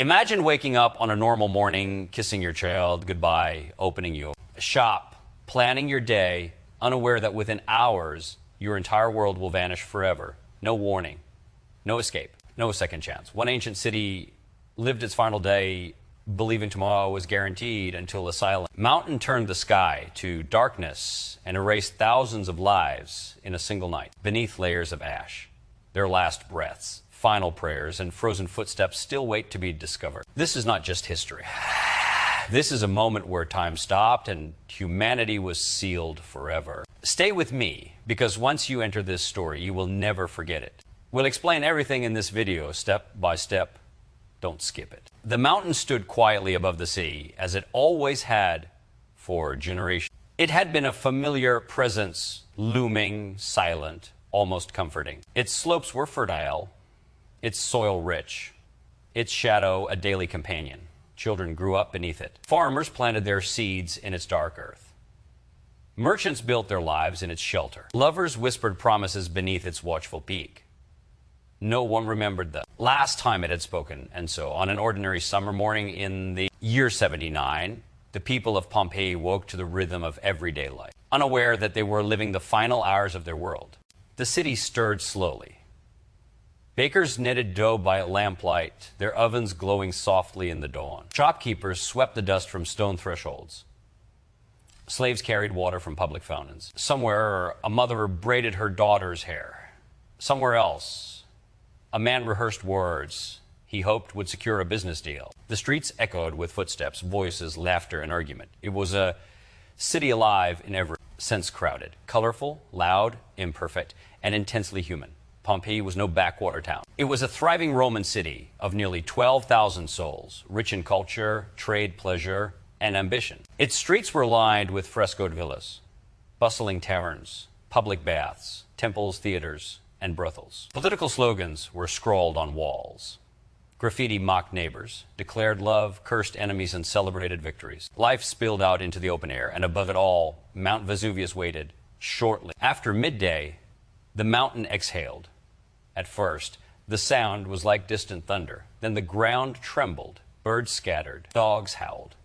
Imagine waking up on a normal morning, kissing your child goodbye, opening your shop, planning your day, unaware that within hours, your entire world will vanish forever. No warning, no escape, no second chance. One ancient city lived its final day believing tomorrow was guaranteed until a silent mountain turned the sky to darkness and erased thousands of lives in a single night. Beneath layers of ash, their last breaths, final prayers, and frozen footsteps still wait to be discovered. This is not just history. This is a moment where time stopped and humanity was sealed forever. Stay with me, because once you enter this story, you will never forget it. We'll explain everything in this video, step by step. Don't skip it. The mountain stood quietly above the sea, as it always had for generations. It had been a familiar presence, looming, silent, almost comforting. Its slopes were fertile, its soil rich, its shadow a daily companion. Children grew up beneath it. Farmers planted their seeds in its dark earth. Merchants built their lives in its shelter. Lovers whispered promises beneath its watchful peak. No one remembered the last time it had spoken, and so on an ordinary summer morning in the year 79, the people of Pompeii woke to the rhythm of everyday life, unaware that they were living the final hours of their world. The city stirred slowly. Bakers kneaded dough by lamplight, their ovens glowing softly in the dawn. Shopkeepers swept the dust from stone thresholds. Slaves carried water from public fountains. Somewhere, a mother braided her daughter's hair. Somewhere else, a man rehearsed words he hoped would secure a business deal. The streets echoed with footsteps, voices, laughter, and argument. It was a city alive in every sense, crowded, colorful, loud, imperfect, and intensely human. Pompeii was no backwater town. It was a thriving Roman city of nearly 12,000 souls, rich in culture, trade, pleasure, and ambition. Its streets were lined with frescoed villas, bustling taverns, public baths, temples, theaters, and brothels. Political slogans were scrawled on walls. Graffiti mocked neighbors, declared love, cursed enemies, and celebrated victories. Life spilled out into the open air, and above it all, Mount Vesuvius waited. Shortly after midday, the mountain exhaled. At first, the sound was like distant thunder. Then the ground trembled, birds scattered, dogs howled.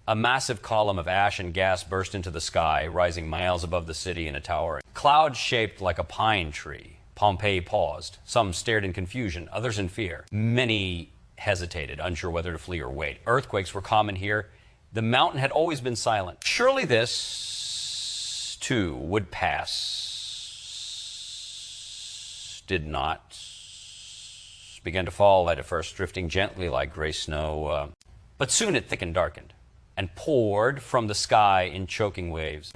A massive column of ash and gas burst into the sky, rising miles above the city in a tower. Clouds shaped like a pine tree. Pompeii paused. Some stared in confusion, others in fear. Many hesitated, unsure whether to flee or wait. Earthquakes were common here. The mountain had always been silent. Surely this, too, would pass. Did not. Began to fall at first, drifting gently like gray snow. But soon it thickened, darkened, and poured from the sky in choking waves.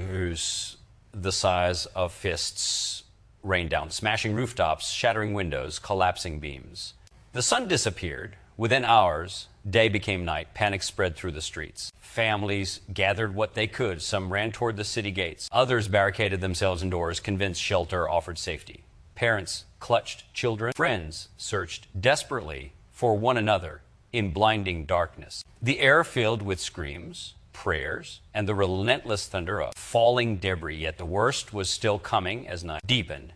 The size of fists rained down, smashing rooftops, shattering windows, collapsing beams. The sun disappeared. Within hours, day became night. Panic spread through the streets. Families gathered what they could. Some ran toward the city gates. Others barricaded themselves indoors, convinced shelter offered safety. Parents clutched children. Friends searched desperately for one another in blinding darkness. The air filled with screams, prayers, and the relentless thunder of falling debris, yet the worst was still coming as night deepened.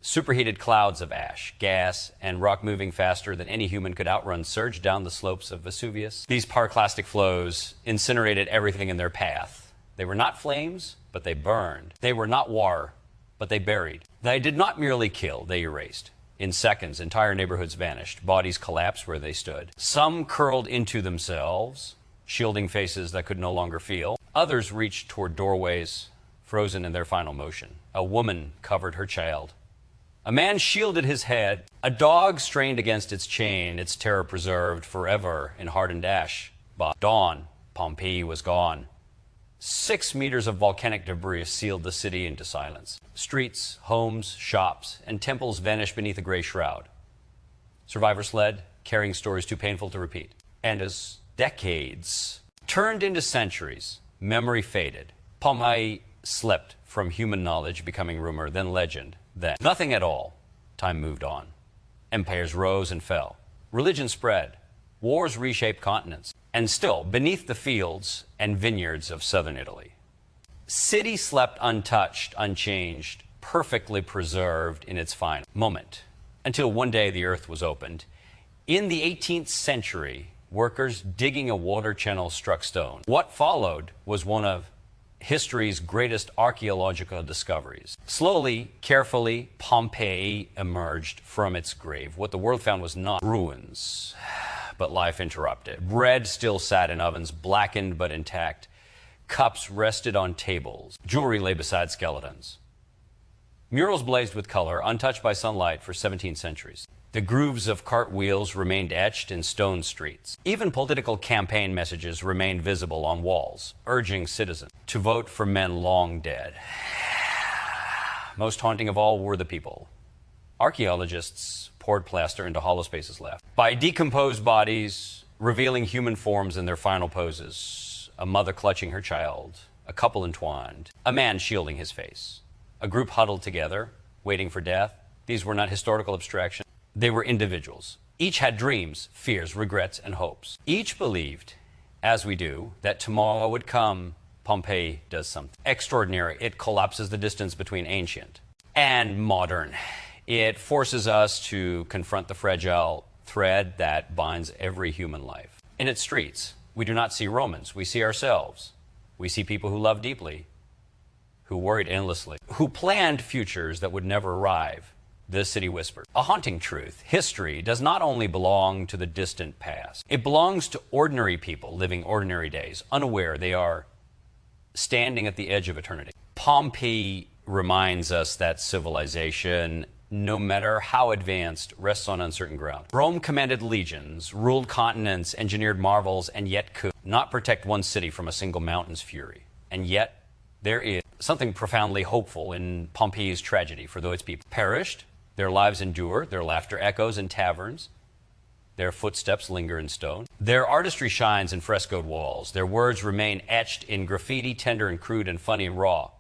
Superheated clouds of ash, gas, and rock moving faster than any human could outrun surged down the slopes of Vesuvius. These pyroclastic flows incinerated everything in their path. They were not flames, but they burned. They were not water, but they buried. They did not merely kill, they erased. In seconds, entire neighborhoods vanished. Bodies collapsed where they stood. Some curled into themselves, shielding faces that could no longer feel. Others reached toward doorways, frozen in their final motion. A woman covered her child. A man shielded his head. A dog strained against its chain, its terror preserved forever in hardened ash. By dawn, Pompeii was gone. 6 meters of volcanic debris sealed the city into silence. Streets, homes, shops, and temples vanished beneath a gray shroud. Survivors fled, carrying stories too painful to repeat. And as decades turned into centuries, memory faded. Pompeii slept from human knowledge, becoming rumor, then legend, then nothing at all. Time moved on. Empires rose and fell. Religion spread. Wars reshaped continents. And still, beneath the fields and vineyards of southern Italy, city slept untouched, unchanged, perfectly preserved in its final moment, until one day the earth was opened In the 18th century, workers digging a water channel struck stone. What followed was one of history's greatest archaeological discoveries. Slowly, carefully, Pompeii emerged from its grave. What the world found was not ruins, but life interrupted. Bread still sat in ovens, blackened but intact. Cups rested on tables. Jewelry lay beside skeletons. Murals blazed with color, untouched by sunlight for 17 centuries. The grooves of cartwheels remained etched in stone streets. Even political campaign messages remained visible on walls, urging citizens to vote for men long dead. Most haunting of all were the people. Archaeologists poured plaster into hollow spaces left by decomposed bodies, revealing human forms in their final poses. A mother clutching her child, a couple entwined, a man shielding his face, a group huddled together, waiting for death. These were not historical abstractions. They were individuals. Each had dreams, fears, regrets, and hopes. Each believed, as we do, that tomorrow would come. Pompeii does something extraordinary. It collapses the distance between ancient and modern. It forces us to confront the fragile thread that binds every human life. In its streets, we do not see Romans. We see ourselves. We see people who love deeply, who worried endlessly, who planned futures that would never arrive. The city whispered. A haunting truth. History does not only belong to the distant past. It belongs to ordinary people living ordinary days, unaware they are standing at the edge of eternity. Pompeii reminds us that civilization, no matter how advanced, rests on uncertain ground. Rome commanded legions, ruled continents, engineered marvels, and yet could not protect one city from a single mountain's fury. And yet, there is something profoundly hopeful in Pompeii's tragedy, for though its people perished, their lives endure, their laughter echoes in taverns, their footsteps linger in stone. Their artistry shines in frescoed walls. Their words remain etched in graffiti, tender and crude and funny and raw.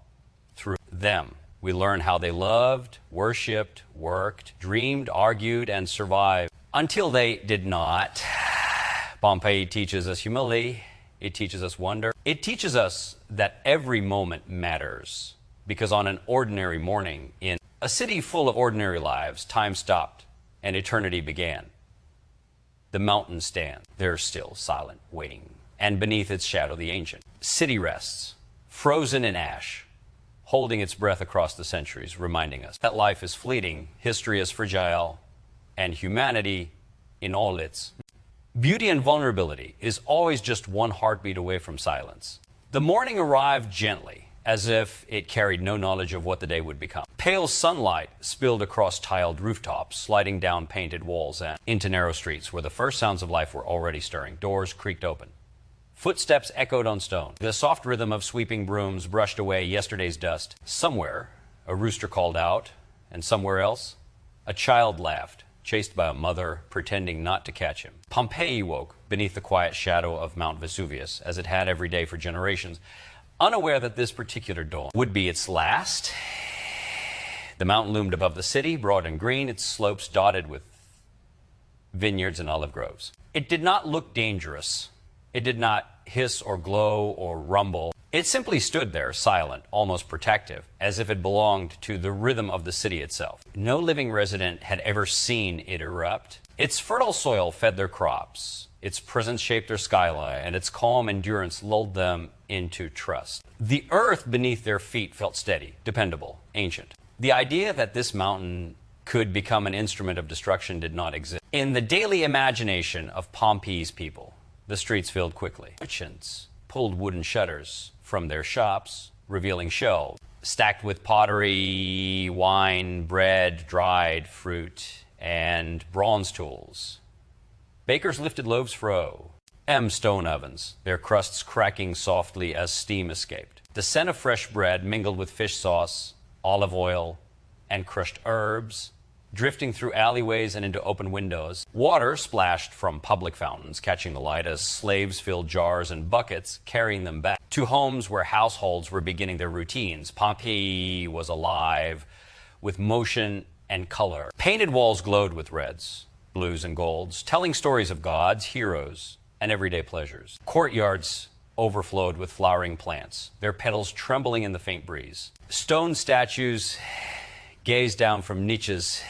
Through them, we learn how they loved, worshipped, worked, dreamed, argued, and survived until they did not. Pompeii teaches us humility. It teaches us wonder. It teaches us that every moment matters, because on an ordinary morning in a city full of ordinary lives, time stopped and eternity began. The mountain stands, there still, silent, waiting, and beneath its shadow the ancient city rests, frozen in ash, holding its breath across the centuries, reminding us that life is fleeting, history is fragile, and humanity in all its beauty and vulnerability is always just one heartbeat away from silence. The morning arrived gently, as if it carried no knowledge of what the day would become. Pale sunlight spilled across tiled rooftops, sliding down painted walls and into narrow streets where the first sounds of life were already stirring. Doors creaked open. Footsteps echoed on stone. The soft rhythm of sweeping brooms brushed away yesterday's dust. Somewhere, a rooster called out, and somewhere else, a child laughed, chased by a mother pretending not to catch him. Pompeii woke beneath the quiet shadow of Mount Vesuvius, as it had every day for generations, unaware that this particular dawn would be its last. The mountain loomed above the city, broad and green, its slopes dotted with vineyards and olive groves. It did not look dangerous. It did not hiss or glow or rumble. It simply stood there, silent, almost protective, as if it belonged to the rhythm of the city itself. No living resident had ever seen it erupt. Its fertile soil fed their crops. Its presence shaped their skyline, and its calm endurance lulled them into trust. The earth beneath their feet felt steady, dependable, ancient. The idea that this mountain could become an instrument of destruction did not exist. In the daily imagination of Pompeii's people, the streets filled quickly. Merchants pulled wooden shutters from their shops, revealing shelves stacked with pottery, wine, bread, dried fruit, and bronze tools. Bakers lifted loaves fro, stone ovens, their crusts cracking softly as steam escaped. The scent of fresh bread mingled with fish sauce, olive oil, and crushed herbs, drifting through alleyways and into open windows. Water splashed from public fountains, catching the light as slaves filled jars and buckets, carrying them back to homes where households were beginning their routines. Pompeii was alive with motion and color. Painted walls glowed with reds, blues, and golds, telling stories of gods, heroes, and everyday pleasures. Courtyards overflowed with flowering plants, their petals trembling in the faint breeze. Stone statues gazed down from niches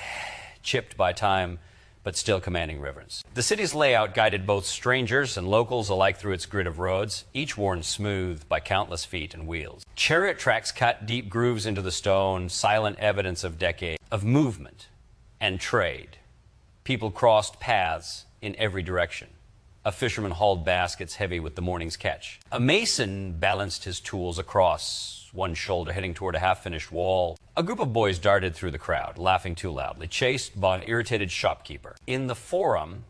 chipped by time, but still commanding reverence. The city's layout guided both strangers and locals alike through its grid of roads, each worn smooth by countless feet and wheels. Chariot tracks cut deep grooves into the stone, silent evidence of decades of movement and trade. People crossed paths in every direction. A fisherman hauled baskets heavy with the morning's catch. A mason balanced his tools across one shoulder, heading toward a half-finished wall. A group of boys darted through the crowd, laughing too loudly, chased by an irritated shopkeeper. In the forum,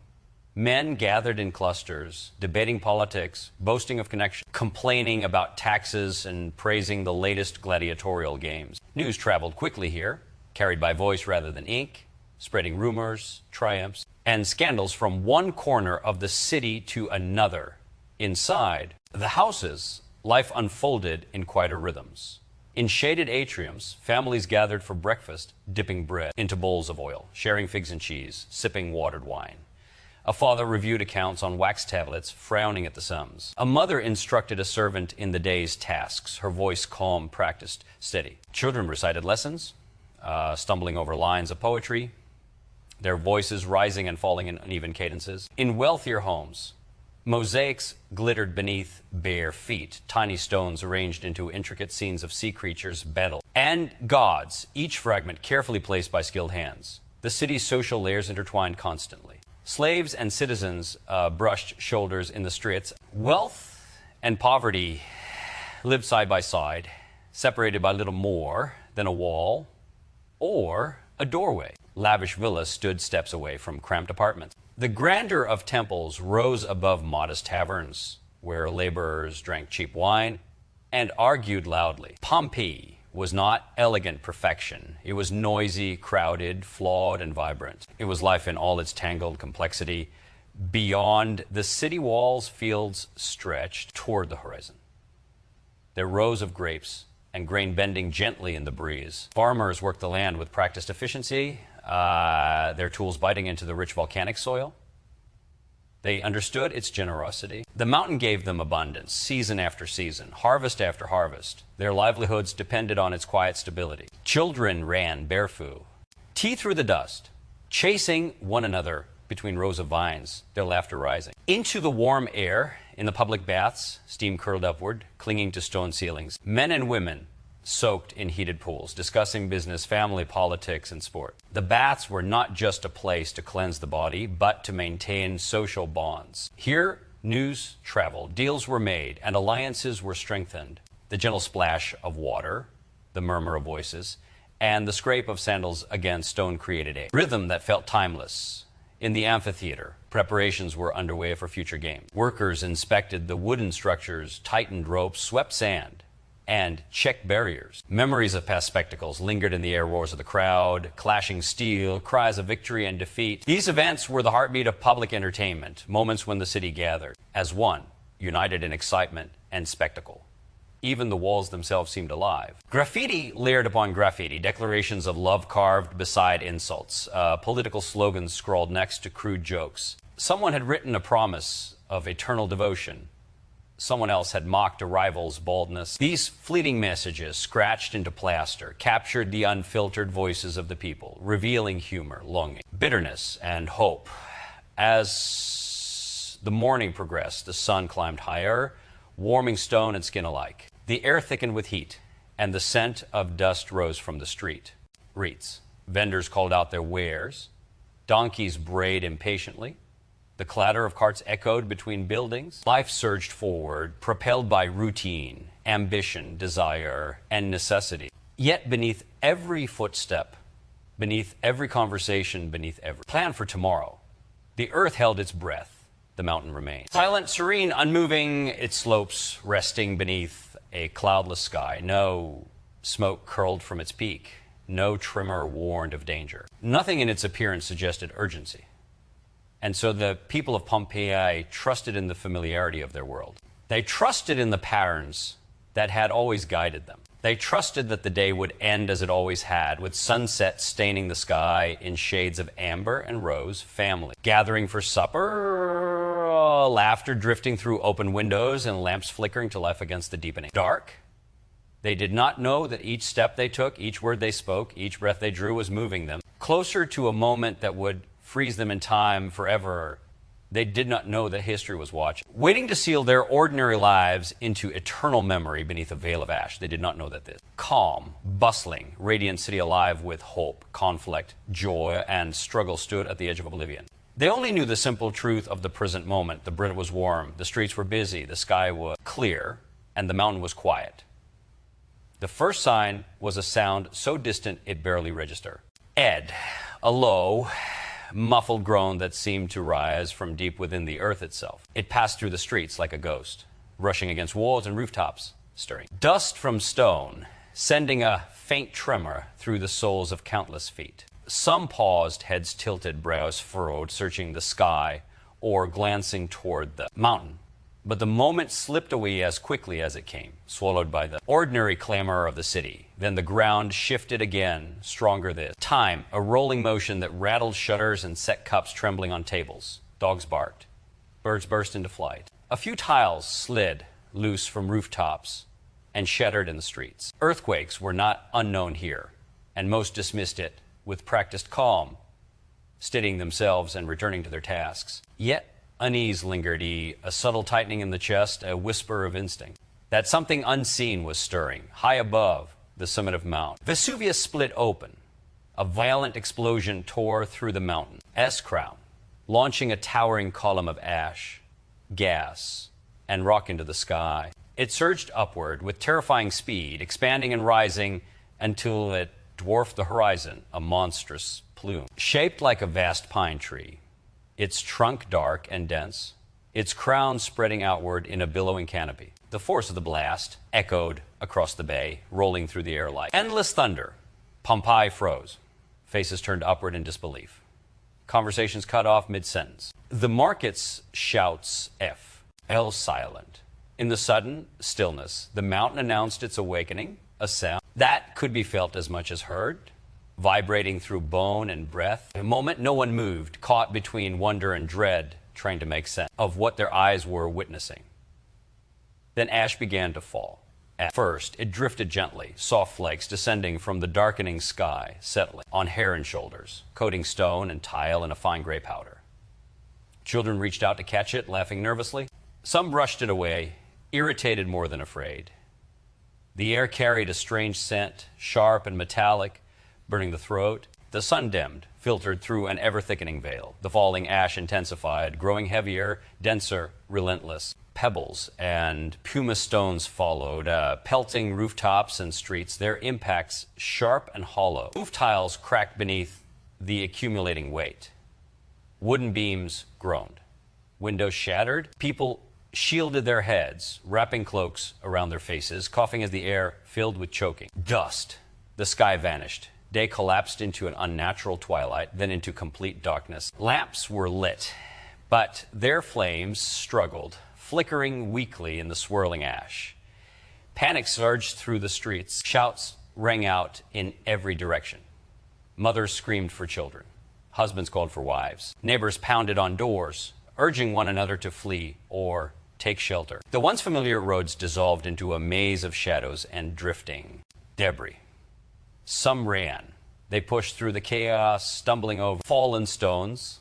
men gathered in clusters, debating politics, boasting of connection, complaining about taxes, and praising the latest gladiatorial games. News traveled quickly here, carried by voice rather than ink, spreading rumors, triumphs, and scandals from one corner of the city to another. Inside the houses, life unfolded in quieter rhythms. In shaded atriums, families gathered for breakfast, dipping bread into bowls of oil, sharing figs and cheese, sipping watered wine. A father reviewed accounts on wax tablets, frowning at the sums. A mother instructed a servant in the day's tasks, her voice calm, practiced, steady. Children recited lessons, stumbling over lines of poetry, their voices rising and falling in uneven cadences. In wealthier homes, mosaics glittered beneath bare feet, tiny stones arranged into intricate scenes of sea creatures, battle, and gods, each fragment carefully placed by skilled hands. The city's social layers intertwined constantly. Slaves and citizens brushed shoulders in the streets. Wealth and poverty lived side by side, separated by little more than a wall or a doorway. Lavish villas stood steps away from cramped apartments. The grandeur of temples rose above modest taverns, where laborers drank cheap wine and argued loudly. Pompeii was not elegant perfection. It was noisy, crowded, flawed, and vibrant. It was life in all its tangled complexity. Beyond the city walls, fields stretched toward the horizon. Their rows of grapes and grain bending gently in the breeze. Farmers worked the land with practiced efficiency, their tools biting into the rich volcanic soil. They understood its generosity. The mountain gave them abundance, season after season, harvest after harvest. Their livelihoods depended on its quiet stability. Children ran barefoot, tea through the dust, chasing one another between rows of vines, their laughter rising. Into the warm air, in the public baths, steam curled upward, clinging to stone ceilings. Men and women soaked in heated pools, discussing business, family, politics, and sport. The baths were not just a place to cleanse the body, but to maintain social bonds. Here, news traveled, deals were made, and alliances were strengthened. The gentle splash of water, the murmur of voices, and the scrape of sandals against stone-created air. Rhythm that felt timeless. In the amphitheater, preparations were underway for future games. Workers inspected the wooden structures, tightened ropes, swept sand, and checked barriers. Memories of past spectacles lingered in the air roars of the crowd, clashing steel, cries of victory and defeat. These events were the heartbeat of public entertainment, moments when the city gathered as one, united in excitement and spectacle. Even the walls themselves seemed alive. Graffiti layered upon graffiti, declarations of love carved beside insults, political slogans scrawled next to crude jokes. Someone had written a promise of eternal devotion. Someone else had mocked a rival's baldness. These fleeting messages, scratched into plaster, captured the unfiltered voices of the people, revealing humor, longing, bitterness, and hope. As the morning progressed, the sun climbed higher, warming stone and skin alike. The air thickened with heat, and the scent of dust rose from the street. Wreaths. Vendors called out their wares. Donkeys brayed impatiently. The clatter of carts echoed between buildings. Life surged forward, propelled by routine, ambition, desire, and necessity. Yet beneath every footstep, beneath every conversation, beneath every plan for tomorrow, the earth held its breath. The mountain remained. Silent, serene, unmoving, its slopes resting beneath a cloudless sky. No smoke curled from its peak. No tremor warned of danger. Nothing in its appearance suggested urgency. And so the people of Pompeii trusted in the familiarity of their world. They trusted in the patterns that had always guided them. They trusted that the day would end as it always had, with sunset staining the sky in shades of amber and rose, family gathering for supper, laughter drifting through open windows, and lamps flickering to life against the deepening dark. They did not know that each step they took, each word they spoke, each breath they drew was moving them closer to a moment that would freeze them in time forever. They did not know that history was watching, waiting to seal their ordinary lives into eternal memory beneath a veil of ash. They did not know that this calm, bustling, radiant city alive with hope, conflict, joy, and struggle stood at the edge of oblivion. They only knew the simple truth of the present moment. The bread was warm, the streets were busy, the sky was clear, and the mountain was quiet. The first sign was a sound so distant it barely registered. Ed, a low, muffled groan that seemed to rise from deep within the earth itself. It passed through the streets like a ghost, rushing against walls and rooftops, stirring dust from stone, sending a faint tremor through the soles of countless feet. Some paused, heads tilted, brows furrowed, searching the sky or glancing toward the mountain. But the moment slipped away as quickly as it came, swallowed by the ordinary clamor of the city. Then the ground shifted again, stronger this time, a rolling motion that rattled shutters and set cups trembling on tables. Dogs barked. Birds burst into flight. A few tiles slid loose from rooftops and shattered in the streets. Earthquakes were not unknown here, and most dismissed it with practiced calm, steadying themselves and returning to their tasks. Yet unease lingered, a subtle tightening in the chest, a whisper of instinct. That something unseen was stirring, high above the summit of Mount Vesuvius split open. A violent explosion tore through the mountain S-crown, launching a towering column of ash, gas, and rock into the sky. It surged upward with terrifying speed, expanding and rising until it dwarfed the horizon, a monstrous plume. Shaped like a vast pine tree, its trunk dark and dense, its crown spreading outward in a billowing canopy. The force of the blast echoed across the bay, rolling through the air like endless thunder. Pompeii froze. Faces turned upward in disbelief. Conversations cut off mid-sentence. The market's shouts L silent. In the sudden stillness, the mountain announced its awakening, a sound that could be felt as much as heard, vibrating through bone and breath. In a moment, no one moved, caught between wonder and dread, trying to make sense of what their eyes were witnessing. Then ash began to fall. At first, it drifted gently, soft flakes descending from the darkening sky, settling on hair and shoulders, coating stone and tile in a fine gray powder. Children reached out to catch it, laughing nervously. Some brushed it away, irritated more than afraid. The air carried a strange scent, sharp and metallic, burning the throat. The sun dimmed, filtered through an ever-thickening veil. The falling ash intensified, growing heavier, denser, relentless. Pebbles and pumice stones followed, pelting rooftops and streets, their impacts sharp and hollow. Roof tiles cracked beneath the accumulating weight. Wooden beams groaned. Windows shattered. People shielded their heads, wrapping cloaks around their faces, coughing as the air filled with choking. Dust. The sky vanished. Day collapsed into an unnatural twilight, then into complete darkness. Lamps were lit, but their flames struggled, flickering weakly in the swirling ash. Panic surged through the streets. Shouts rang out in every direction. Mothers screamed for children. Husbands called for wives. Neighbors pounded on doors, urging one another to flee or take shelter. The once familiar roads dissolved into a maze of shadows and drifting debris. Some ran. They pushed through the chaos, stumbling over fallen stones,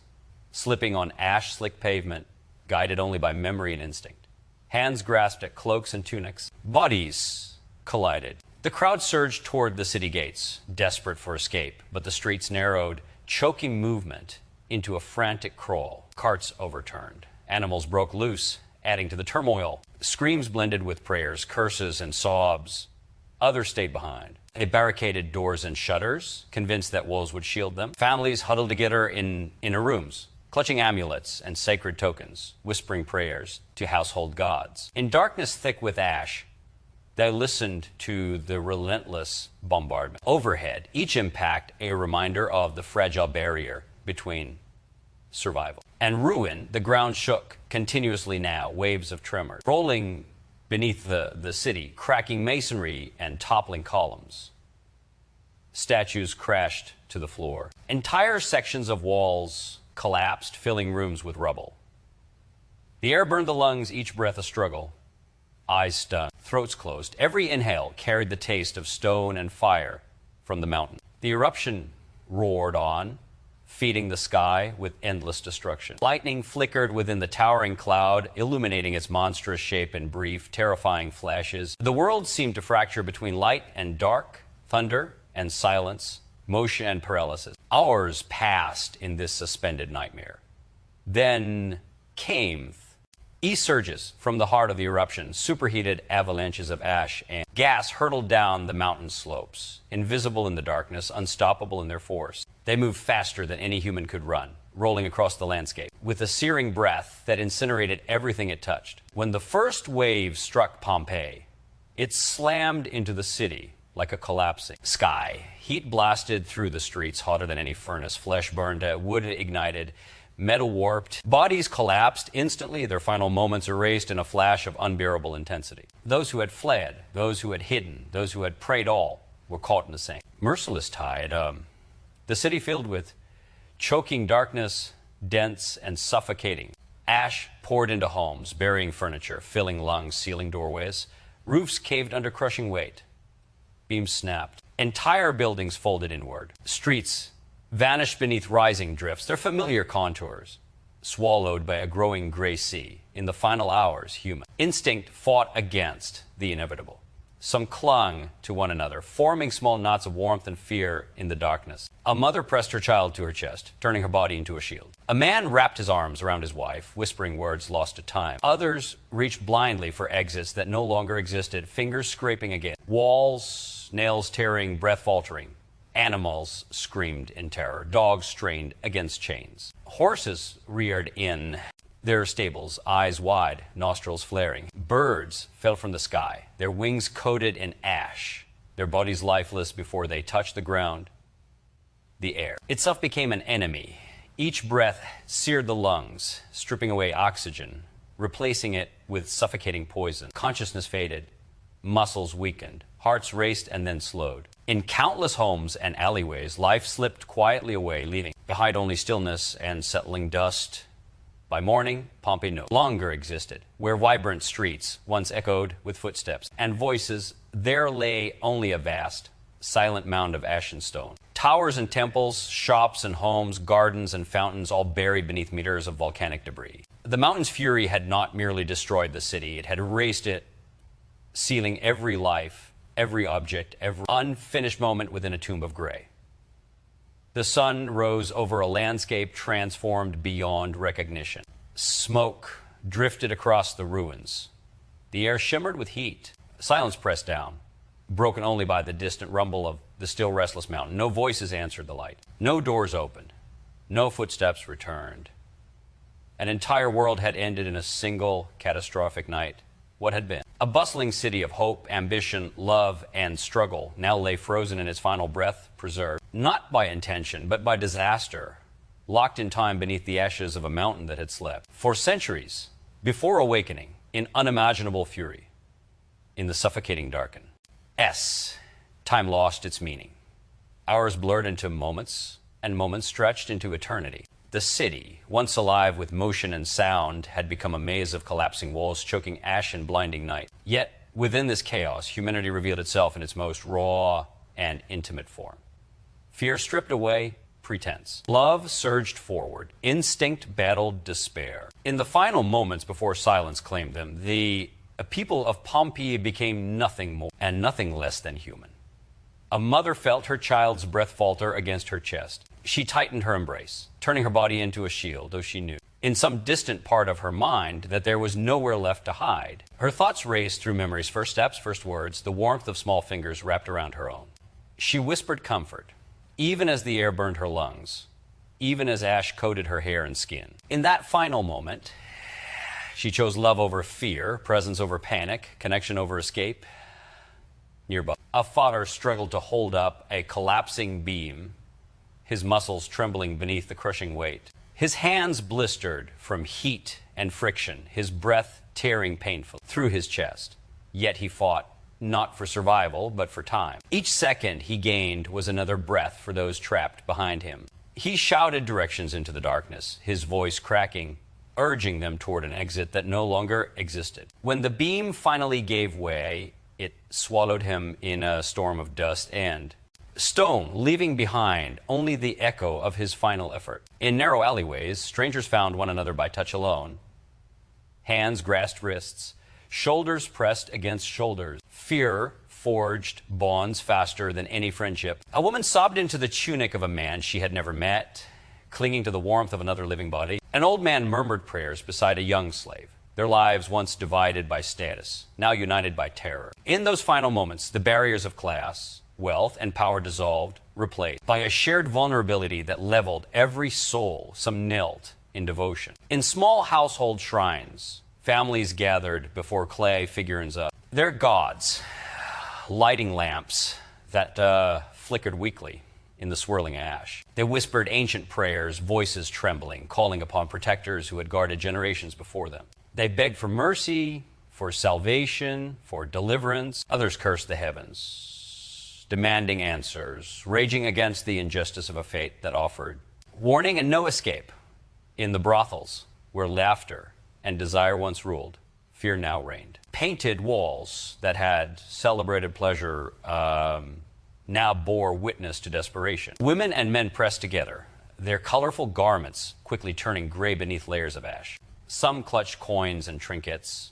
slipping on ash-slick pavement, guided only by memory and instinct. Hands grasped at cloaks and tunics. Bodies collided. The crowd surged toward the city gates, desperate for escape, but the streets narrowed, choking movement into a frantic crawl. Carts overturned. Animals broke loose, adding to the turmoil. Screams blended with prayers, curses, and sobs. Others stayed behind. They barricaded doors and shutters, convinced that walls would shield them. Families huddled together in inner rooms, clutching amulets and sacred tokens, whispering prayers to household gods. In darkness thick with ash, they listened to the relentless bombardment. Overhead, each impact a reminder of the fragile barrier between survival and ruin. The ground shook continuously now, waves of tremors, rolling beneath the city, cracking masonry and toppling columns. Statues crashed to the floor. Entire sections of walls collapsed, filling rooms with rubble. The air burned the lungs, each breath a struggle. Eyes stunned, throats closed. Every inhale carried the taste of stone and fire from the mountain. The eruption roared on, feeding the sky with endless destruction. Lightning flickered within the towering cloud, illuminating its monstrous shape in brief, terrifying flashes. The world seemed to fracture between light and dark, thunder and silence, motion and paralysis. Hours passed in this suspended nightmare. Then came east surges from the heart of the eruption, superheated avalanches of ash and gas hurtled down the mountain slopes, invisible in the darkness, unstoppable in their force. They moved faster than any human could run, rolling across the landscape, with a searing breath that incinerated everything it touched. When the first wave struck Pompeii, it slammed into the city like a collapsing sky. Heat blasted through the streets, hotter than any furnace. Flesh burned, wood ignited, metal warped. Bodies collapsed instantly, their final moments erased in a flash of unbearable intensity. Those who had fled, those who had hidden, those who had prayed all were caught in the same merciless tide. The city filled with choking darkness, dense and suffocating. Ash poured into homes, burying furniture, filling lungs, sealing doorways. Roofs caved under crushing weight. Beams snapped. Entire buildings folded inward. Streets vanished beneath rising drifts, their familiar contours swallowed by a growing gray sea. In the final hours, human instinct fought against the inevitable. Some clung to one another, forming small knots of warmth and fear in the darkness. A mother pressed her child to her chest, turning her body into a shield. A man wrapped his arms around his wife, whispering words lost to time. Others reached blindly for exits that no longer existed, fingers scraping again. Walls, nails tearing, breath faltering. Animals screamed in terror. Dogs strained against chains. Horses reared in their stables, eyes wide, nostrils flaring. Birds fell from the sky, their wings coated in ash, their bodies lifeless before they touched the ground. The air itself became an enemy. Each breath seared the lungs, stripping away oxygen, replacing it with suffocating poison. Consciousness faded, muscles weakened, hearts raced and then slowed. In countless homes and alleyways, life slipped quietly away, leaving behind only stillness and settling dust. By morning, Pompeii no longer existed. Where vibrant streets once echoed with footsteps and voices, there lay only a vast, silent mound of ash and stone. Towers and temples, shops and homes, gardens and fountains, all buried beneath meters of volcanic debris. The mountain's fury had not merely destroyed the city, it had erased it, sealing every life, every object, every unfinished moment within a tomb of gray. The sun rose over a landscape transformed beyond recognition. Smoke drifted across the ruins. The air shimmered with heat. Silence pressed down, broken only by the distant rumble of the still restless mountain. No voices answered the light. No doors opened. No footsteps returned. An entire world had ended in a single catastrophic night. What had been? A bustling city of hope, ambition, love, and struggle now lay frozen in its final breath, preserved, not by intention, but by disaster, locked in time beneath the ashes of a mountain that had slept. For centuries, before awakening, in unimaginable fury, in the suffocating darken. Time lost its meaning. Hours blurred into moments, and moments stretched into eternity. The city, once alive with motion and sound, had become a maze of collapsing walls, choking ash and blinding night. Yet, within this chaos, humanity revealed itself in its most raw and intimate form. Fear stripped away pretense. Love surged forward. Instinct battled despair. In the final moments before silence claimed them, the people of Pompeii became nothing more and nothing less than human. A mother felt her child's breath falter against her chest. She tightened her embrace, turning her body into a shield, though she knew, in some distant part of her mind, that there was nowhere left to hide. Her thoughts raced through memory's first steps, first words, the warmth of small fingers wrapped around her own. She whispered comfort, even as the air burned her lungs, even as ash coated her hair and skin. In that final moment, she chose love over fear, presence over panic, connection over escape. Nearby, a father struggled to hold up a collapsing beam, his muscles trembling beneath the crushing weight. His hands blistered from heat and friction, his breath tearing painfully through his chest. Yet he fought not for survival, but for time. Each second he gained was another breath for those trapped behind him. He shouted directions into the darkness, his voice cracking, urging them toward an exit that no longer existed. When the beam finally gave way, it swallowed him in a storm of dust and Stone, leaving behind only the echo of his final effort. In narrow alleyways, strangers found one another by touch alone. Hands grasped wrists, shoulders pressed against shoulders. Fear forged bonds faster than any friendship. A woman sobbed into the tunic of a man she had never met, clinging to the warmth of another living body. An old man murmured prayers beside a young slave. Their lives once divided by status, now united by terror. In those final moments, the barriers of class, wealth, and power dissolved, replaced by a shared vulnerability that leveled every soul. Some knelt in devotion. In small household shrines, families gathered before clay figurines of their gods, lighting lamps that flickered weakly in the swirling ash. They whispered ancient prayers, voices trembling, calling upon protectors who had guarded generations before them. They begged for mercy, for salvation, for deliverance. Others cursed the heavens, demanding answers, raging against the injustice of a fate that offered warning and no escape. In the brothels, where laughter and desire once ruled, fear now reigned. Painted walls that had celebrated pleasure now bore witness to desperation. Women and men pressed together, their colorful garments quickly turning gray beneath layers of ash. Some clutched coins and trinkets,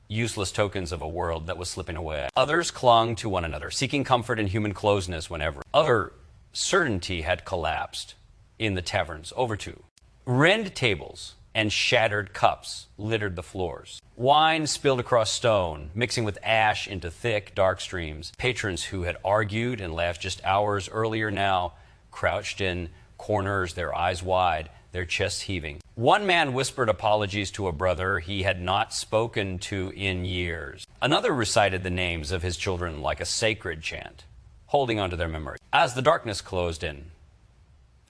useless tokens of a world that was slipping away. Others clung to one another, seeking comfort in human closeness whenever. Other certainty had collapsed in the taverns, over to. Rend tables and shattered cups littered the floors. Wine spilled across stone, mixing with ash into thick, dark streams. Patrons who had argued and laughed just hours earlier now crouched in corners, their eyes wide, their chests heaving. One man whispered apologies to a brother he had not spoken to in years. Another recited the names of his children like a sacred chant, holding on to their memory. As the darkness closed in,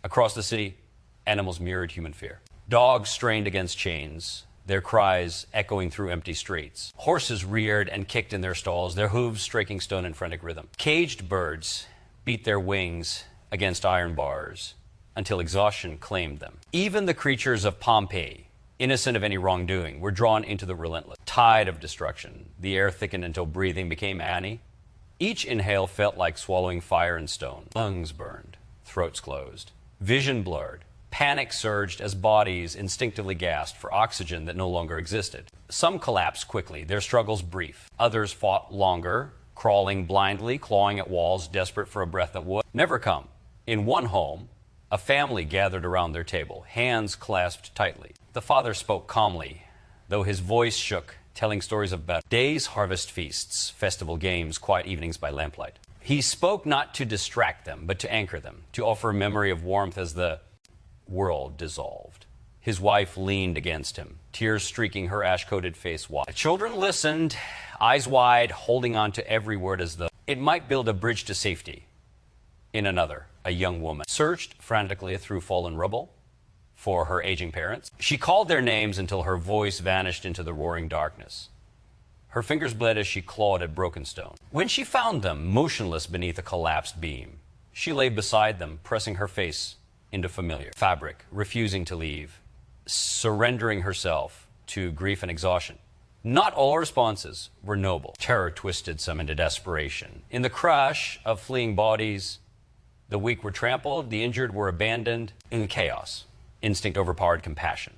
across the city, animals mirrored human fear. Dogs strained against chains, their cries echoing through empty streets. Horses reared and kicked in their stalls, their hooves striking stone in frantic rhythm. Caged birds beat their wings against iron bars until exhaustion claimed them. Even the creatures of Pompeii, innocent of any wrongdoing, were drawn into the relentless tide of destruction. The air thickened until breathing became agony. Each inhale felt like swallowing fire and stone. Lungs burned, throats closed, vision blurred. Panic surged as bodies instinctively gasped for oxygen that no longer existed. Some collapsed quickly, their struggles brief. Others fought longer, crawling blindly, clawing at walls, desperate for a breath that would never come. In one home, a family gathered around their table, hands clasped tightly. The father spoke calmly, though his voice shook, telling stories of battle. Days, harvest feasts, festival games, quiet evenings by lamplight. He spoke not to distract them, but to anchor them, to offer a memory of warmth as the world dissolved. His wife leaned against him, tears streaking her ash-coated face wide. The children listened, eyes wide, holding on to every word as though it might build a bridge to safety. In another, a young woman searched frantically through fallen rubble for her aging parents. She called their names until her voice vanished into the roaring darkness. Her fingers bled as she clawed at broken stone. When she found them, motionless beneath a collapsed beam, she lay beside them, pressing her face into familiar fabric, refusing to leave, surrendering herself to grief and exhaustion. Not all responses were noble. Terror twisted some into desperation. In the crash of fleeing bodies, the weak were trampled, the injured were abandoned. In chaos, instinct overpowered compassion.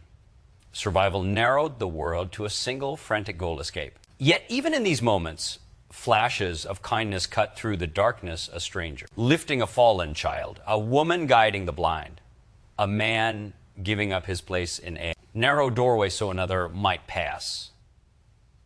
Survival narrowed the world to a single frantic goal: escape. Yet even in these moments, flashes of kindness cut through the darkness. A stranger lifting a fallen child, a woman guiding the blind, a man giving up his place in a narrow doorway so another might pass.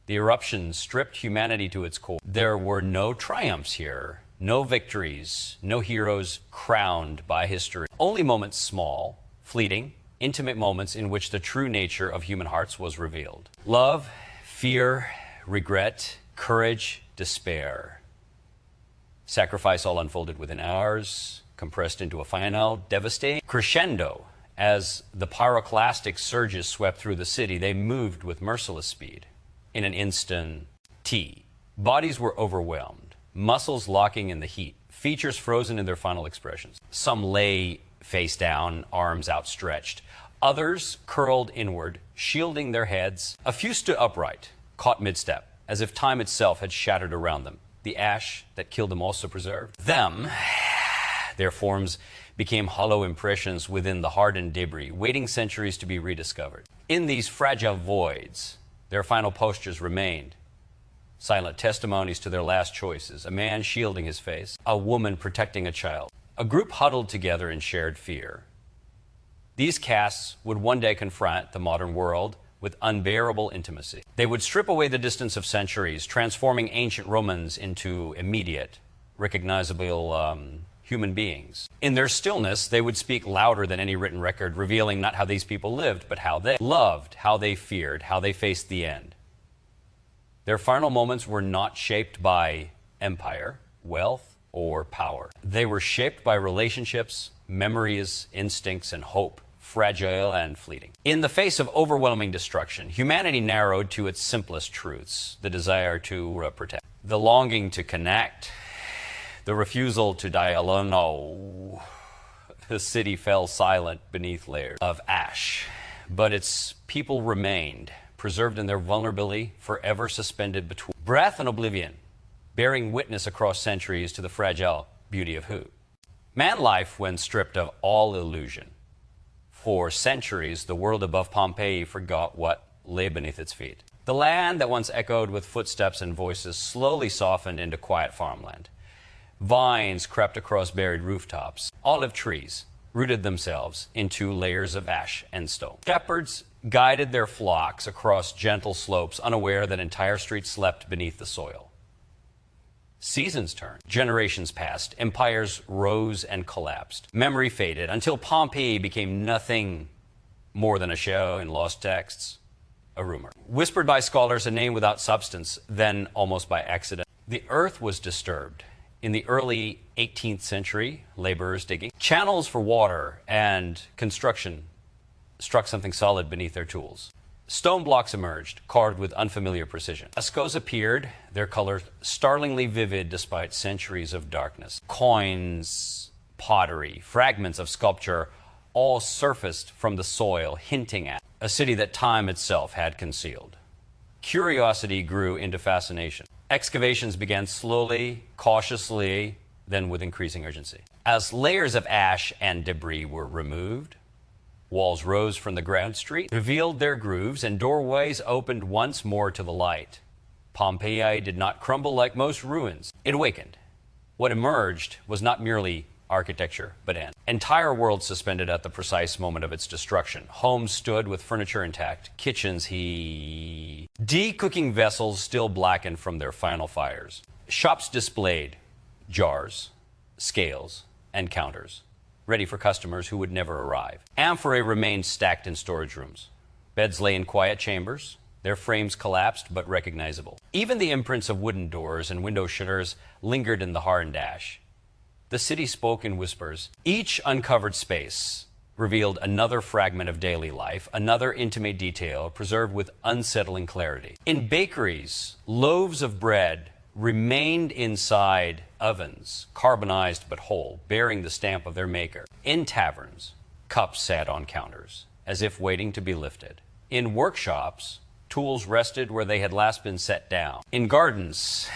The eruption stripped humanity to its core. There were no triumphs here, no victories, no heroes crowned by history. Only moments, small, fleeting, intimate moments in which the true nature of human hearts was revealed. Love, fear, regret, courage, despair. Sacrifice all unfolded within hours, compressed into a final, devastating crescendo. As the pyroclastic surges swept through the city, they moved with merciless speed. In an instant, bodies were overwhelmed, muscles locking in the heat, features frozen in their final expressions. Some lay face down, arms outstretched. Others curled inward, shielding their heads. A few stood upright, caught mid-step, as if time itself had shattered around them. The ash that killed them also preserved them. Their forms became hollow impressions within the hardened debris, waiting centuries to be rediscovered. In these fragile voids, their final postures remained, silent testimonies to their last choices, a man shielding his face, a woman protecting a child, a group huddled together in shared fear. These casts would one day confront the modern world with unbearable intimacy. They would strip away the distance of centuries, transforming ancient Romans into immediate, recognizable human beings. In their stillness, they would speak louder than any written record, revealing not how these people lived, but how they loved, how they feared, how they faced the end. Their final moments were not shaped by empire, wealth, or power. They were shaped by relationships, memories, instincts, and hope, fragile and fleeting. In the face of overwhelming destruction, humanity narrowed to its simplest truths: the desire to protect, the longing to connect, the refusal to die alone. No. The city fell silent beneath layers of ash, but its people remained, preserved in their vulnerability, forever suspended between breath and oblivion, bearing witness across centuries to the fragile beauty of who? Man life, when stripped of all illusion. For centuries, the world above Pompeii forgot what lay beneath its feet. The land that once echoed with footsteps and voices slowly softened into quiet farmland. Vines crept across buried rooftops. Olive trees rooted themselves into layers of ash and stone. Shepherds guided their flocks across gentle slopes, unaware that entire streets slept beneath the soil. Seasons turned, generations passed, empires rose and collapsed. Memory faded until Pompeii became nothing more than a show in lost texts, a rumor. Whispered by scholars, a name without substance, then almost by accident. The earth was disturbed. In the early 18th century, laborers digging channels for water and construction struck something solid beneath their tools. Stone blocks emerged, carved with unfamiliar precision. Frescoes appeared, their colors startlingly vivid despite centuries of darkness. Coins, pottery, fragments of sculpture all surfaced from the soil, hinting at a city that time itself had concealed. Curiosity grew into fascination. Excavations began slowly, cautiously, then with increasing urgency. As layers of ash and debris were removed, walls rose from the ground street, revealed their grooves, and doorways opened once more to the light. Pompeii did not crumble like most ruins. It awakened. What emerged was not merely architecture, but an entire world suspended at the precise moment of its destruction. Homes stood with furniture intact, kitchens decooking vessels still blackened from their final fires. Shops displayed jars, scales, and counters, ready for customers who would never arrive. Amphorae remained stacked in storage rooms. Beds lay in quiet chambers, their frames collapsed but recognizable. Even the imprints of wooden doors and window shutters lingered in the hardened ash. The city spoke in whispers. Each uncovered space revealed another fragment of daily life, another intimate detail preserved with unsettling clarity. In bakeries, loaves of bread remained inside ovens, carbonized but whole, bearing the stamp of their maker. In taverns, cups sat on counters, as if waiting to be lifted. In workshops, tools rested where they had last been set down. In gardens,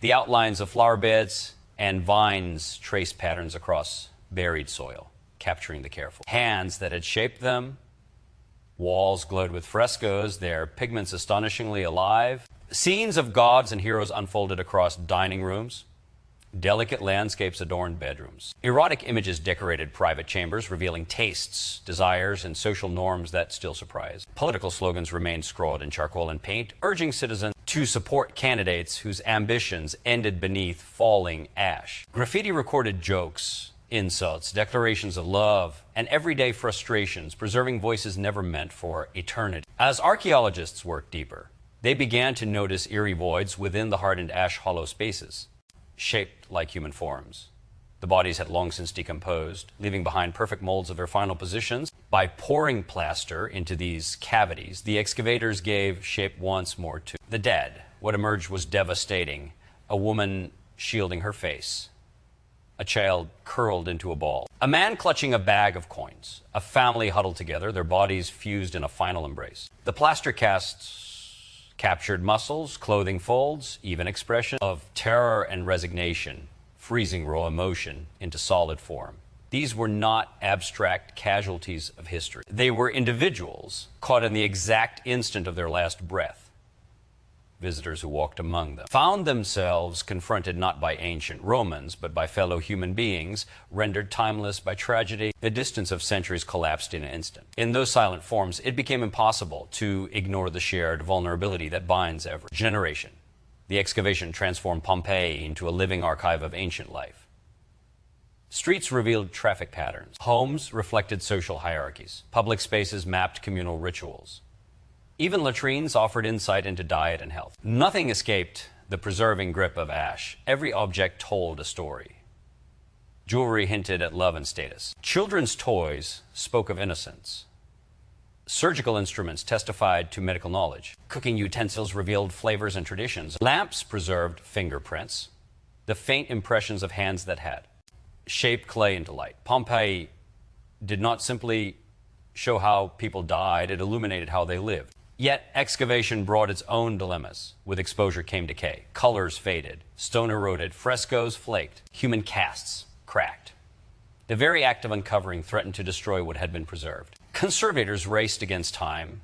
the outlines of flower beds and vines traced patterns across buried soil, capturing the careful hands that had shaped them. Walls glowed with frescoes, their pigments astonishingly alive. Scenes of gods and heroes unfolded across dining rooms. Delicate landscapes adorned bedrooms. Erotic images decorated private chambers, revealing tastes, desires, and social norms that still surprise. Political slogans remained scrawled in charcoal and paint, urging citizens to support candidates whose ambitions ended beneath falling ash. Graffiti recorded jokes, insults, declarations of love, and everyday frustrations, preserving voices never meant for eternity. As archaeologists worked deeper, they began to notice eerie voids within the hardened ash hollow spaces, shaped like human forms. The bodies had long since decomposed, leaving behind perfect molds of their final positions. By pouring plaster into these cavities, the excavators gave shape once more to the dead. What emerged was devastating. A woman shielding her face. A child curled into a ball. A man clutching a bag of coins. A family huddled together, their bodies fused in a final embrace. The plaster casts captured muscles, clothing folds, even expression of terror and resignation freezing raw emotion into solid form. These were not abstract casualties of history. They were individuals caught in the exact instant of their last breath. Visitors who walked among them found themselves confronted not by ancient Romans, but by fellow human beings, rendered timeless by tragedy. The distance of centuries collapsed in an instant. In those silent forms, it became impossible to ignore the shared vulnerability that binds every generation. The excavation transformed Pompeii into a living archive of ancient life. Streets revealed traffic patterns. Homes reflected social hierarchies. Public spaces mapped communal rituals. Even latrines offered insight into diet and health. Nothing escaped the preserving grip of ash. Every object told a story. Jewelry hinted at love and status. Children's toys spoke of innocence. Surgical instruments testified to medical knowledge. Cooking utensils revealed flavors and traditions. Lamps preserved fingerprints, the faint impressions of hands that had shaped clay into light. Pompeii did not simply show how people died, it illuminated how they lived. Yet excavation brought its own dilemmas. With exposure came decay. Colors faded, stone eroded, frescoes flaked, human casts cracked. The very act of uncovering threatened to destroy what had been preserved. Conservators raced against time,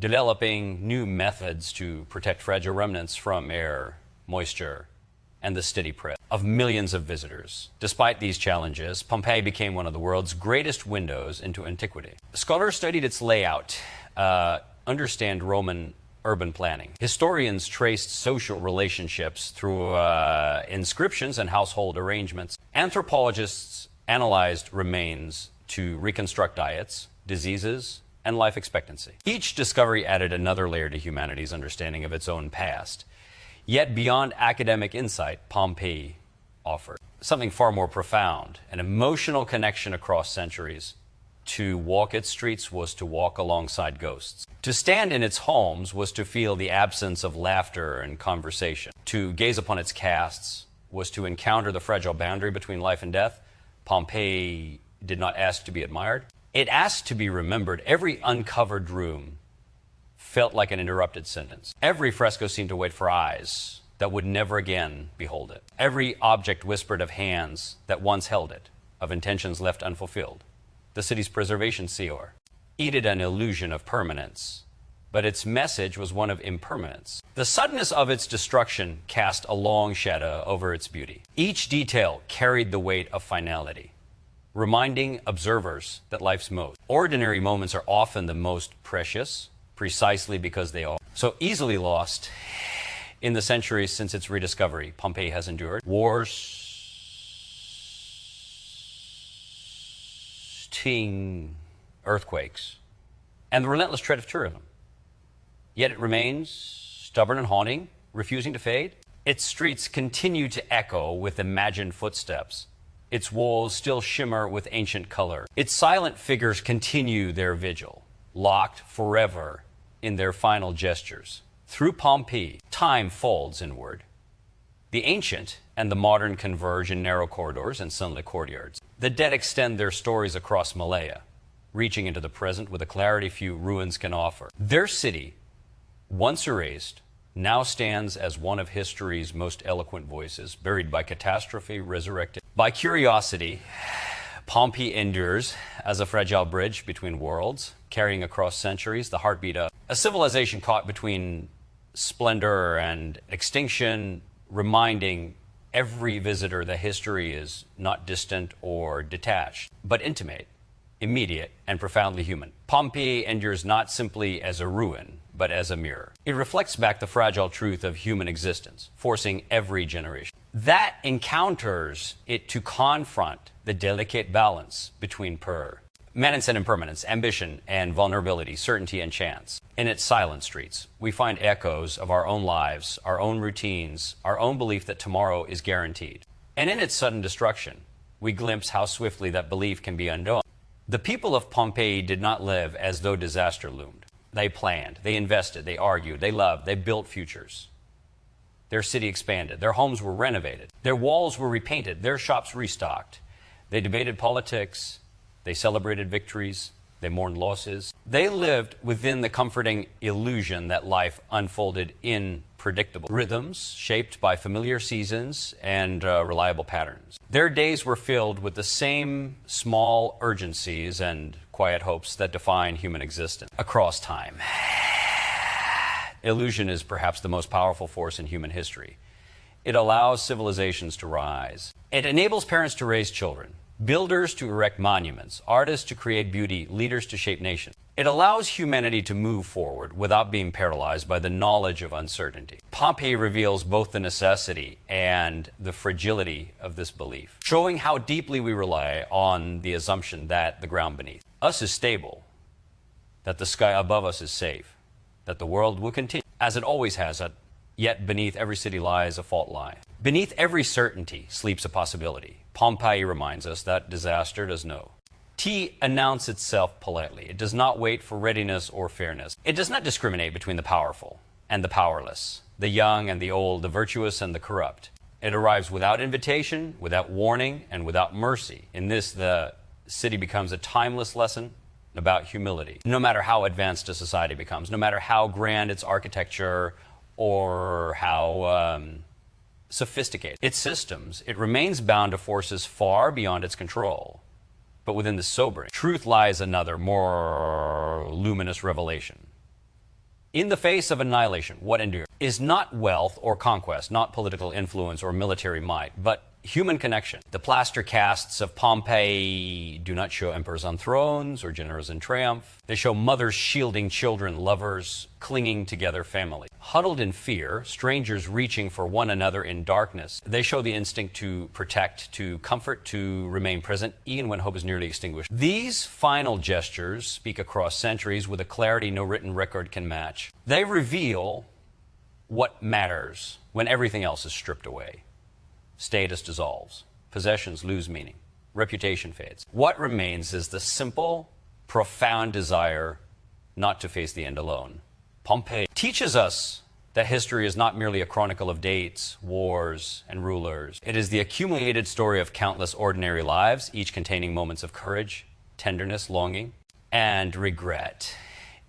developing new methods to protect fragile remnants from air, moisture, and the steady press of millions of visitors. Despite these challenges, Pompeii became one of the world's greatest windows into antiquity. Scholars studied its layout, understand Roman urban planning. Historians traced social relationships through inscriptions and household arrangements. Anthropologists analyzed remains to reconstruct diets, diseases, and life expectancy. Each discovery added another layer to humanity's understanding of its own past. Yet beyond academic insight, Pompeii offered something far more profound, an emotional connection across centuries. To walk its streets was to walk alongside ghosts. To stand in its homes was to feel the absence of laughter and conversation. To gaze upon its casts was to encounter the fragile boundary between life and death. Pompeii did not ask to be admired. It asked to be remembered. Every uncovered room felt like an interrupted sentence. Every fresco seemed to wait for eyes that would never again behold it. Every object whispered of hands that once held it, of intentions left unfulfilled. The city's preservation seer eated an illusion of permanence, but its message was one of impermanence. The suddenness of its destruction cast a long shadow over its beauty. Each detail carried the weight of finality, reminding observers that life's most ordinary moments are often the most precious, precisely because they are so easily lost. In the centuries since its rediscovery, Pompeii has endured wars, earthquakes, and the relentless tread of tourism. Yet it remains stubborn and haunting, refusing to fade. Its streets continue to echo with imagined footsteps. Its walls still shimmer with ancient color. Its silent figures continue their vigil, locked forever in their final gestures. Through Pompeii, time folds inward. The ancient and the modern converge in narrow corridors and sunlit courtyards. The dead extend their stories across millennia, reaching into the present with a clarity few ruins can offer. Their city, once erased, now stands as one of history's most eloquent voices, buried by catastrophe, resurrected by curiosity. Pompeii endures as a fragile bridge between worlds, carrying across centuries the heartbeat of a civilization caught between splendor and extinction, reminding every visitor that history is not distant or detached, but intimate, immediate, and profoundly human. Pompeii endures not simply as a ruin, but as a mirror. It reflects back the fragile truth of human existence, forcing every generation that encounters it to confront the delicate balance between permanence and impermanence, ambition and vulnerability, certainty and chance. In its silent streets, we find echoes of our own lives, our own routines, our own belief that tomorrow is guaranteed. And in its sudden destruction, we glimpse how swiftly that belief can be undone. The people of Pompeii did not live as though disaster loomed. They planned, they invested, they argued, they loved, they built futures. Their city expanded, their homes were renovated, their walls were repainted, their shops restocked. They debated politics, they celebrated victories, They mourned losses. They lived within the comforting illusion that life unfolded in predictable rhythms shaped by familiar seasons and reliable patterns. Their days were filled with the same small urgencies and quiet hopes that define human existence across time. Illusion is perhaps the most powerful force in human history. It allows civilizations to rise. It enables parents to raise children, builders to erect monuments, artists to create beauty, leaders to shape nations. It allows humanity to move forward without being paralyzed by the knowledge of uncertainty. Pompeii reveals both the necessity and the fragility of this belief, showing how deeply we rely on the assumption that the ground beneath us is stable, that the sky above us is safe, that the world will continue as it always has, yet beneath every city lies a fault line. Beneath every certainty sleeps a possibility. Pompeii reminds us that disaster does know. T announce itself politely. It does not wait for readiness or fairness. It does not discriminate between the powerful and the powerless, the young and the old, the virtuous and the corrupt. It arrives without invitation, without warning, and without mercy. In this, the city becomes a timeless lesson about humility. No matter how advanced a society becomes, no matter how grand its architecture or how sophisticated its systems, it remains bound to forces far beyond its control. But within the sobering truth lies another, more luminous revelation. In the face of annihilation, what endures is not wealth or conquest, not political influence or military might, but human connection. The plaster casts of Pompeii do not show emperors on thrones or generals in triumph. They show mothers shielding children, lovers clinging together, family. Huddled in fear, strangers reaching for one another in darkness. They show the instinct to protect, to comfort, to remain present, even when hope is nearly extinguished. These final gestures speak across centuries with a clarity no written record can match. They reveal what matters when everything else is stripped away. Status dissolves. Possessions lose meaning. Reputation fades. What remains is the simple, profound desire not to face the end alone. Pompeii teaches us that history is not merely a chronicle of dates, wars, and rulers. It is the accumulated story of countless ordinary lives, each containing moments of courage, tenderness, longing, and regret.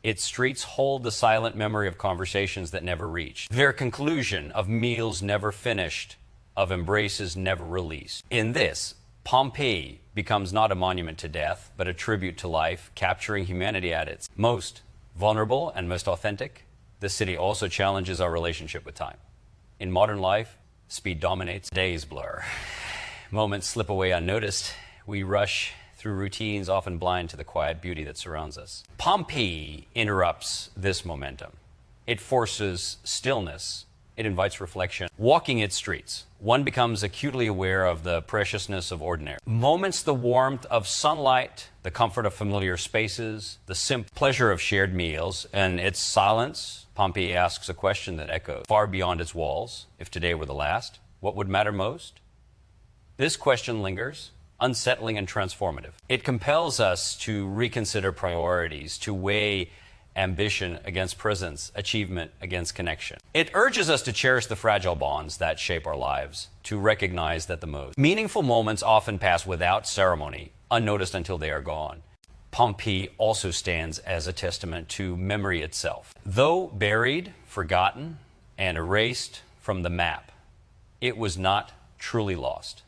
Its streets hold the silent memory of conversations that never reached, their conclusion of meals never finished, of embraces never released. In this, Pompeii becomes not a monument to death, but a tribute to life, capturing humanity at its most vulnerable and most authentic. The city also challenges our relationship with time. In modern life, speed dominates, days blur. Moments slip away unnoticed. We rush through routines, often blind to the quiet beauty that surrounds us. Pompeii interrupts this momentum. It forces stillness. It invites reflection. Walking its streets, one becomes acutely aware of the preciousness of ordinary moments, the warmth of sunlight, the comfort of familiar spaces, the simple pleasure of shared meals. And its silence, Pompeii asks a question that echoes far beyond its walls. If today were the last, what would matter most? This question lingers, unsettling and transformative. It compels us to reconsider priorities, to weigh ambition against presence, achievement against connection. It urges us to cherish the fragile bonds that shape our lives, to recognize that the most meaningful moments often pass without ceremony, unnoticed until they are gone. Pompeii also stands as a testament to memory itself. Though buried, forgotten, and erased from the map, it was not truly lost.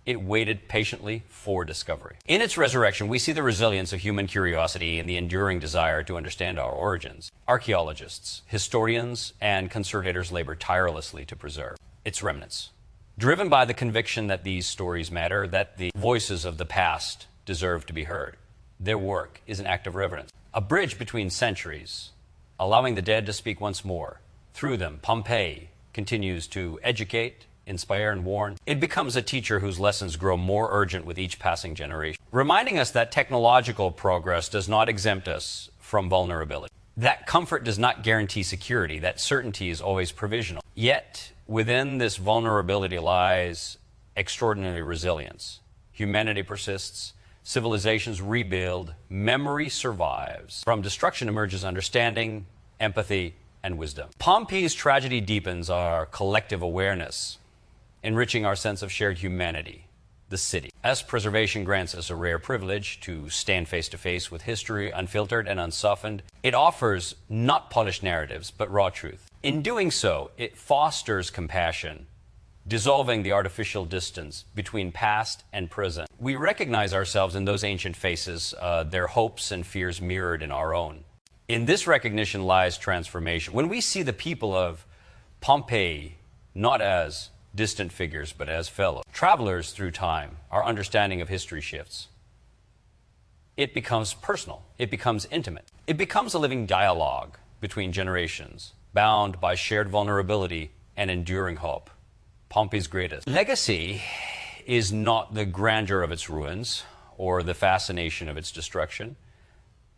It waited patiently for discovery. In its resurrection, we see the resilience of human curiosity and the enduring desire to understand our origins. Archaeologists, historians, and conservators labor tirelessly to preserve its remnants, driven by the conviction that these stories matter, that the voices of the past deserve to be heard. Their work is an act of reverence, a bridge between centuries, allowing the dead to speak once more. Through them, Pompeii continues to educate, inspire, and warn. It becomes a teacher whose lessons grow more urgent with each passing generation, reminding us that technological progress does not exempt us from vulnerability, that comfort does not guarantee security, that certainty is always provisional. Yet, within this vulnerability lies extraordinary resilience. Humanity persists, civilizations rebuild, memory survives. From destruction emerges understanding, empathy, and wisdom. Pompeii's tragedy deepens our collective awareness, enriching our sense of shared humanity. the city. As preservation grants us a rare privilege to stand face to face with history, unfiltered and unsoftened, it offers not polished narratives, but raw truth. In doing so, it fosters compassion, dissolving the artificial distance between past and present. We recognize ourselves in those ancient faces, their hopes and fears mirrored in our own. In this recognition lies transformation. When we see the people of Pompeii not as distant figures, but as fellow travelers through time, our understanding of history shifts. It becomes personal. It becomes intimate. It becomes a living dialogue between generations, bound by shared vulnerability and enduring hope. Pompeii's greatest legacy is not the grandeur of its ruins or the fascination of its destruction,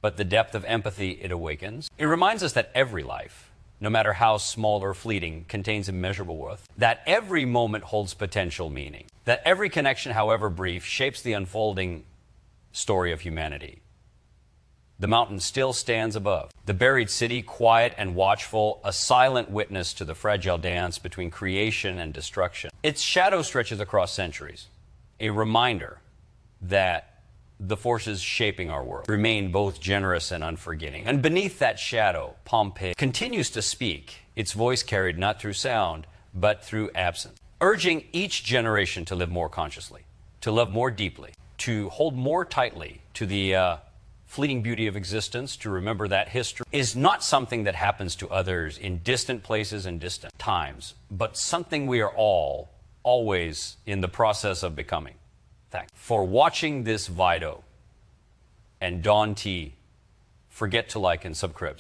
but the depth of empathy it awakens. It reminds us that every life, no matter how small or fleeting, contains immeasurable worth, that every moment holds potential meaning, that every connection, however brief, shapes the unfolding story of humanity. The mountain still stands above. The buried city, quiet and watchful, a silent witness to the fragile dance between creation and destruction. Its shadow stretches across centuries, a reminder that the forces shaping our world remain both generous and unforgiving. And beneath that shadow, Pompeii continues to speak, its voice carried not through sound, but through absence, urging each generation to live more consciously, to love more deeply, to hold more tightly to the fleeting beauty of existence, to remember that history is not something that happens to others in distant places and distant times, but something we are all always in the process of becoming. Thanks for watching this video. And Don T, forget to like and subscribe.